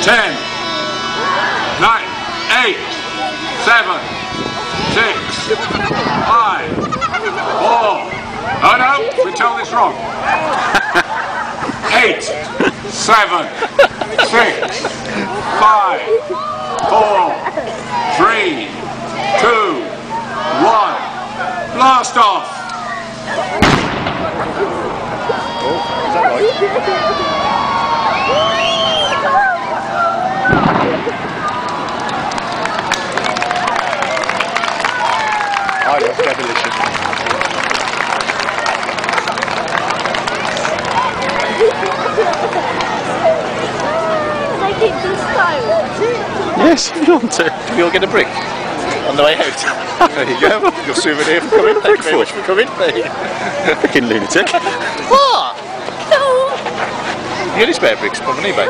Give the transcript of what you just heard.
10, 9, 8, 7, 6, 5, 4. Oh no, we told this wrong. 8, 7, 6, 5, 4, 3, 2, 1. Blast off! Oh, is that right? I love Demolition. Like it just goes. Yes, if you want to. You'll get a brick on the way out. There you go. Your souvenir for coming. Thank you very much for coming. Freaking lunatic. What? No. You got any spare bricks from an eBay?